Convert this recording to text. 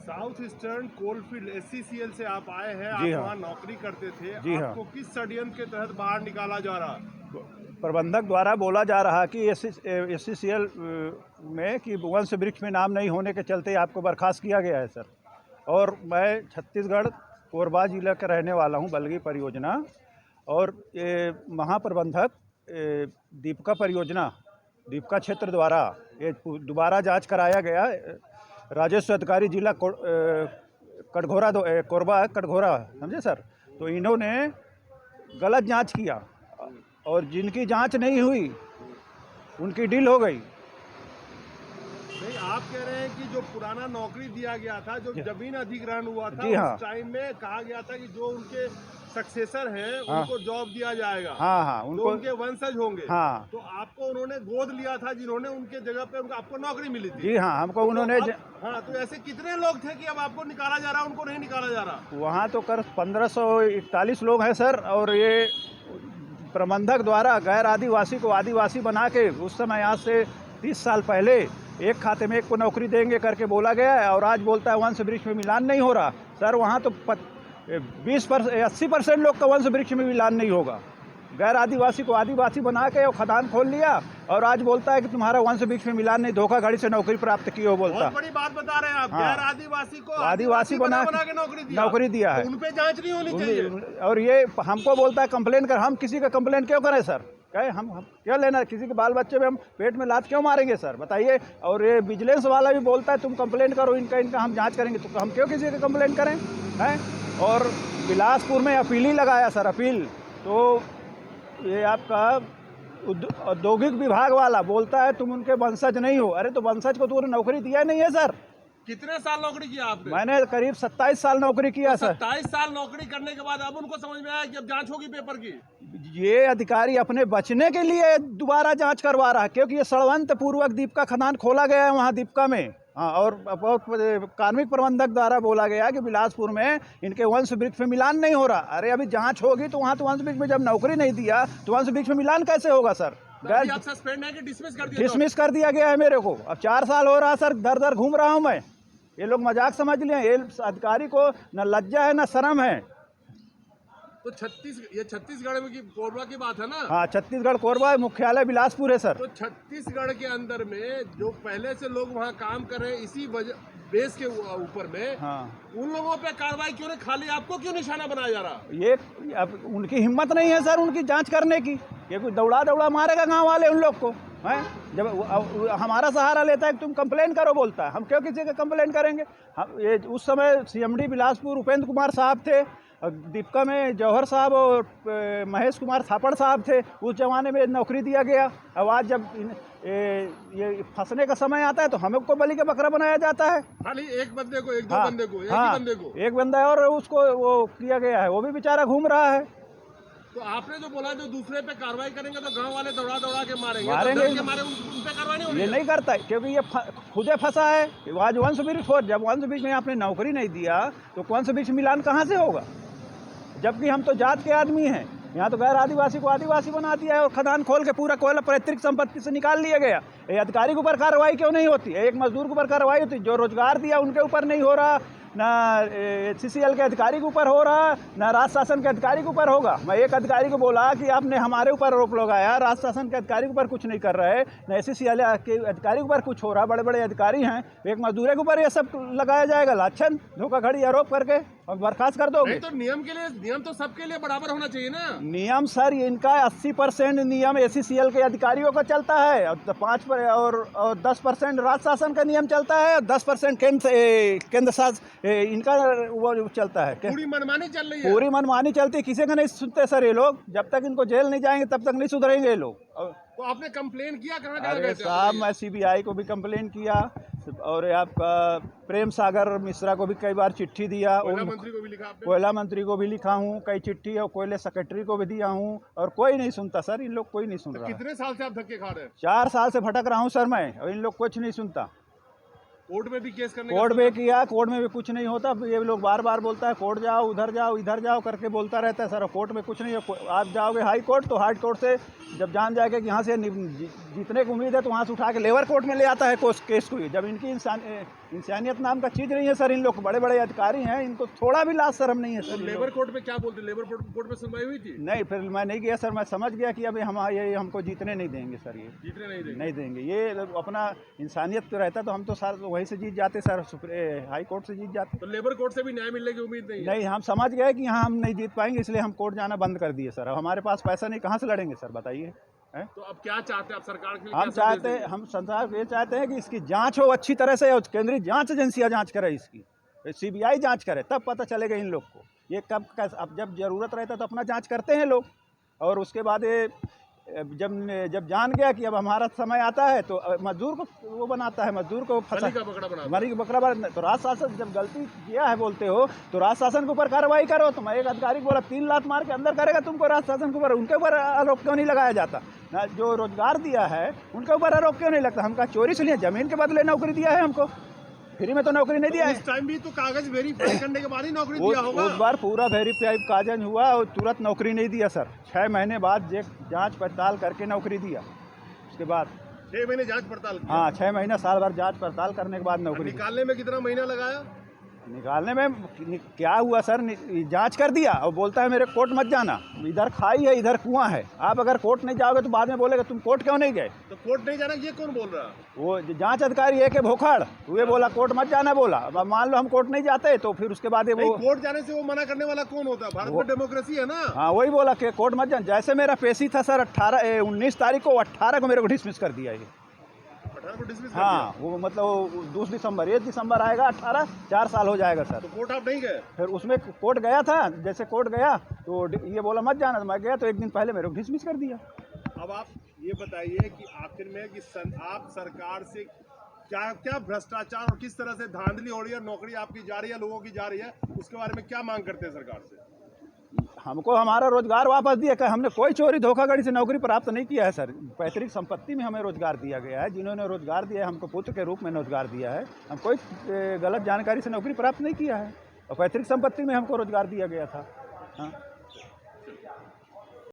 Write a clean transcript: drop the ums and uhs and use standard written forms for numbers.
South eastern coalfield SCCL से आप आए हैं, आप जी हाँ। वहाँ नौकरी करते थे। जी हाँ। आपको किस षड्यंत्र के तहत बाहर निकाला जा रहा? प्रबंधक द्वारा बोला जा रहा कि SCCL में कि वंश वृक्ष में नाम नहीं होने के चलते आपको बर्खास्त किया गया है सर। और मैं छत्तीसगढ़ कोरबा जिला का रहने वाला हूँ, बलगी परियोजना, और ये महाप्रबंधक दीपका परियोजना, दीपका क्षेत्र द्वारा ये दोबारा जांच कराया गया। राजस्व अधिकारी जिला कटघोरा कोरबा कटघोरा, समझे सर। तो इन्होंने गलत जांच किया और जिनकी जांच नहीं हुई उनकी डील हो गई। नहीं, आप कह रहे हैं कि जो पुराना नौकरी दिया गया था, जो जमीन अधिग्रहण हुआ था, जी हाँ। उस टाइम में कहा गया था कि जो उनके सक्सेसर हैं हाँ। उनको जॉब दिया जाएगा। हाँ, जो उनके वंशज होंगे। हाँ। तो आपको उन्होंने गोद लिया था, जिन्होंने उनके जगह पे आपको नौकरी मिली थी। जी हाँ, हमको उन्होंने हाँ, तो ऐसे कितने लोग थे कि अब आपको निकाला जा रहा, उनको नहीं निकाला जा रहा? वहाँ तो कर 1541 लोग हैं सर। और ये प्रबंधक द्वारा गैर आदिवासी को आदिवासी बना के उस समय आज से 30 साल पहले एक खाते में एक को नौकरी देंगे करके बोला गया है, और आज बोलता है वंश वृक्ष में मिलान नहीं हो रहा। सर वहाँ तो 80% लोग का वंश वृक्ष में मिलान नहीं होगा। गैर आदिवासी को आदिवासी बना के और खदान खोल लिया, और आज बोलता है कि तुम्हारा वंश वृक्ष में मिलान नहीं, धोखाधड़ी से नौकरी प्राप्त की हो बोलता। बहुत बड़ी बात बता रहे हैं आप। हाँ। गैर आदिवासी को आदिवासी बना के नौकरी दिया है। तो उन पे जांच नहीं होनी चाहिए। और ये हमको बोलता है कंप्लेन कर। हम किसी का कंप्लेन क्यों करें सर? कहे हम क्यों लेना? किसी के बाल बच्चे में हम पेट में लात क्यों मारेंगे सर, बताइए। और ये विजिलेंस वाला भी बोलता है तुम कंप्लेन करो, इनका हम जांच करेंगे। तो हम क्यों किसी का कंप्लेन करें हैं? और बिलासपुर में अपील ही लगाया सर, अपील। तो ये आपका औद्योगिक विभाग वाला बोलता है तुम उनके वंशज नहीं हो। अरे तो वंशज को तो नौकरी दिया नहीं है सर। कितने साल नौकरी किया आपने? मैंने करीब 27 साल नौकरी किया सर। 27 साल नौकरी करने के बाद अब उनको समझ में आया कि अब जांच होगी पेपर की। ये अधिकारी अपने बचने के लिए दोबारा जांच करवा रहा है, क्योंकि ये षड्यंत्र पूर्वक दीपका खदान खोला गया है वहाँ दीपका में। हाँ, और कार्मिक प्रबंधक द्वारा बोला गया कि बिलासपुर में इनके वंश वृक्ष में मिलान नहीं हो रहा। अरे अभी जांच होगी तो वहाँ तो वंश वृक्ष में जब नौकरी नहीं दिया तो वंश वृक्ष में मिलान कैसे होगा सर? आप सस्पेंड है कि डिसमिस कर दिया गया है मेरे को। अब 4 साल हो रहा सर, दर दर घूम रहा हूँ मैं। ये लोग मजाक समझ लिए। ये अधिकारी को न लज्जा है न शर्म है। तो ये छत्तीसगढ़ में की कोरबा की बात है ना? हाँ, छत्तीसगढ़ कोरबा, मुख्यालय बिलासपुर है सर। तो छत्तीसगढ़ के अंदर में जो पहले से लोग वहाँ काम कर रहे हैं इसी बेस के ऊपर में, हाँ, उन लोगों पे कार्रवाई क्यों नहीं? खाली आपको क्यों निशाना बनाया जा रहा? ये अब उनकी हिम्मत नहीं है सर उनकी जांच करने की। ये कोई दौड़ा मारेगा गांव वाले उन लोग को हैं? जब हमारा सहारा लेता है कि तुम कंप्लेन करो बोलता है, हम क्यों किसी का कंप्लेन करेंगे? हम ये उस समय CMD बिलासपुर उपेंद्र कुमार साहब थे, दीपका में जौहर साहब और महेश कुमार थापड़ साहब थे। उस जमाने में नौकरी दिया गया। अब आज जब ये फंसने का समय आता है तो हमें को बलि का बकरा बनाया जाता है। खाली एक बंदे को, एक दो हाँ, बंदे को, एक हाँ, ही बंदे को, एक बंदा है और उसको वो किया गया है, वो भी बेचारा घूम रहा है। तो आपने जो बोला जो दूसरे पे कार्रवाई करेंगे तो गांव वाले दौड़ा के मारेंगे। तो उन पे कार्रवाई नहीं होगी। ये नहीं करता है क्योंकि ये खुदे फंसा है। आज वंश वृक्ष हो, जब वंश वृक्ष में आपने नौकरी नहीं दिया तो वंश वृक्ष मिलान कहाँ से होगा? जबकि हम तो जात के आदमी हैं। यहाँ तो गैर आदिवासी को आदिवासी बना दिया है और खदान खोल के पूरा कोयला पैतृक संपत्ति से निकाल लिया गया। ये अधिकारी के ऊपर कार्रवाई क्यों नहीं होती? एक मजदूर के ऊपर कार्रवाई होती, जो रोजगार दिया उनके ऊपर नहीं हो रहा, ना SCCL के अधिकारी के ऊपर हो रहा, ना राज्य शासन के अधिकारी के ऊपर होगा। मैं एक अधिकारी को बोला कि आपने हमारे ऊपर आरोप लगाया, राज्य शासन के अधिकारी के ऊपर कुछ नहीं कर रहे, ना SCCL के अधिकारी के ऊपर कुछ हो रहा, बड़े बड़े अधिकारी हैं, एक मजदूर के ऊपर ये सब लगाया जाएगा लाछन धोखाधड़ी आरोप करके और बर्खास्त कर दोगे। तो नियम तो सबके लिए बराबर होना चाहिए ना? नियम सर इनका 80% नियम SCCL के अधिकारियों का चलता है, और 5% और 10% राज्य शासन का नियम चलता है, और 10% केंद्र शासन इनका वो चलता है। पूरी मनमानी चल रही है। पूरी मनमानी चलती है, किसी का नहीं सुनते सर ये लोग। जब तक इनको जेल नहीं जाएंगे तब तक नहीं सुधरेंगे ये लोग। तो आपने कंप्लेन किया? कहाँ? अरे साहब, मैं CBI को भी कंप्लेन किया, और आपका प्रेम सागर मिश्रा को भी कई बार चिट्ठी दिया, कोयला मंत्री को भी लिखा आपने? कोयला मंत्री को भी लिखा हूँ कई चिट्ठी, और कोयले सेक्रेटरी को भी दिया हूँ, और कोई नहीं सुनता सर। इन लोग कोई नहीं सुन रहा। कितने साल से आप धक्के खा रहे हैं? 4 साल से भटक रहा हूँ सर मैं, और इन लोग कुछ नहीं सुनता। कोर्ट में भी केस करने कोर्ट में किया, कोर्ट में भी कुछ नहीं होता। ये लोग बार बार बोलता है कोर्ट जाओ, उधर जाओ, इधर जाओ करके बोलता रहता है सर। कोर्ट में कुछ नहीं है। आप जाओगे हाई कोर्ट तो हाई कोर्ट से जब जान जाएगा कि यहाँ से जीतने की उम्मीद है तो वहाँ से उठा के लेबर कोर्ट में ले आता है केस को। जब इनकी इंसानियत नाम का चीज़ नहीं है सर। इन लोग बड़े बड़े अधिकारी हैं, इनको थोड़ा भी लाज शर्म नहीं है सर। लेबर कोर्ट में क्या बोलते, लेबर कोर्ट में सुनवाई हुई थी? नहीं, फिर मैं नहीं गया सर। मैं समझ गया कि अभी ये हमको जीतने नहीं देंगे सर। ये जीतने नहीं देंगे। ये अपना इंसानियत तो रहता तो हम तो सर वहीं से जीत जाते सर, हाई कोर्ट से जीत जाते। तो लेबर कोर्ट से भी न्याय मिलने की उम्मीद नहीं है? नहीं, हम समझ गए कि यहाँ हम नहीं जीत पाएंगे, इसलिए हम कोर्ट जाना बंद कर दिए सर। अब हमारे पास पैसा नहीं, कहाँ से लड़ेंगे सर, बताइए। तो अब क्या चाहते हैं आप सरकार के लिए? हम चाहते हैं, हम सरकार ये चाहते हैं कि इसकी जांच हो अच्छी तरह से, और केंद्रीय जांच एजेंसियां जांच करे इसकी, सीबीआई जांच करे, तब पता चलेगा इन लोग को ये कब कैसे। अब जब जरूरत रहता है तो अपना जांच करते हैं लोग, और उसके बाद ये जब जान गया कि अब हमारा समय आता है तो मजदूर को वो बनाता है, मजदूर को फंसा, मरी का बकरा बना। तो राज शासन जब गलती किया है बोलते हो तो राज शासन के ऊपर कार्रवाई करो। तुम एक अधिकारी को बोला 3 लात मार के अंदर करेगा, तुमको राज शासन के ऊपर, उनके ऊपर आरोप क्यों नहीं लगाया जाता? ना जो रोजगार दिया है उनके ऊपर आरोप क्यों नहीं लगता? हमका चोरी से लिए जमीन के बदले नौकरी दिया है, हमको फ्री में तो नौकरी नहीं दिया है। इस टाइम भी तो कागज वेरीफाई करने के बाद ही नौकरी दिया होगा। उस बार पूरा वेरीफाई कागज हुआ और तुरंत नौकरी नहीं दिया सर। 6 महीने बाद जांच पड़ताल करके नौकरी दिया। उसके बाद 6 महीने जांच पड़ताल की? हाँ, 6 महीना साल भर जांच पड़ताल करने के बाद नौकरी। निकालने में कितना महीना लगाया? निकालने में क्या हुआ सर, जांच कर दिया और बोलता है मेरे कोर्ट मत जाना, इधर खाई है इधर कुआं है, आप अगर कोर्ट नहीं जाओगे तो बाद में बोलेगा तुम कोर्ट क्यों नहीं गए। तो कोर्ट नहीं जाना ये कौन बोल रहा? वो जांच अधिकारी है कि भोखड़, वो बोला कोर्ट मत जाना बोला। अब मान लो हम कोर्ट नहीं जाते तो फिर उसके बाद वो कोर्ट जाने से वो मना करने वाला कौन होता है? भारत में डेमोक्रेसी है ना। हाँ, वही बोला कि कोर्ट मत जाना। जैसे मेरा पेशी था सर 19 तारीख को, 18 को मेरे को डिसमिस कर दिया ये। हाँ, वो मतलब 2 दिसंबर, 1 दिसंबर आएगा 18, 4 साल हो जाएगा सर। तो कोर्ट आप नहीं गए? फिर उसमें कोर्ट गया था, जैसे कोर्ट गया तो ये बोला मत जाना, तो मैं गया तो 1 दिन पहले मेरे को डिसमिस कर दिया। अब आप ये बताइए कि आखिर में कि आप सरकार से क्या क्या भ्रष्टाचार और किस तरह से धांधली हो रही है, नौकरी आपकी जा रही है, लोगों की जा रही है, उसके बारे में क्या मांग करते हैं सरकार से? हमको हमारा रोजगार वापस दिया। कि हमने कोई चोरी धोखाधड़ी से नौकरी प्राप्त नहीं किया है सर। पैतृक संपत्ति में हमें रोजगार दिया गया है, जिन्होंने रोजगार दिया है हमको पुत्र के रूप में रोजगार दिया है। हम कोई गलत जानकारी से नौकरी प्राप्त नहीं किया है, और पैतृक संपत्ति में हमको रोजगार दिया गया था। हाँ।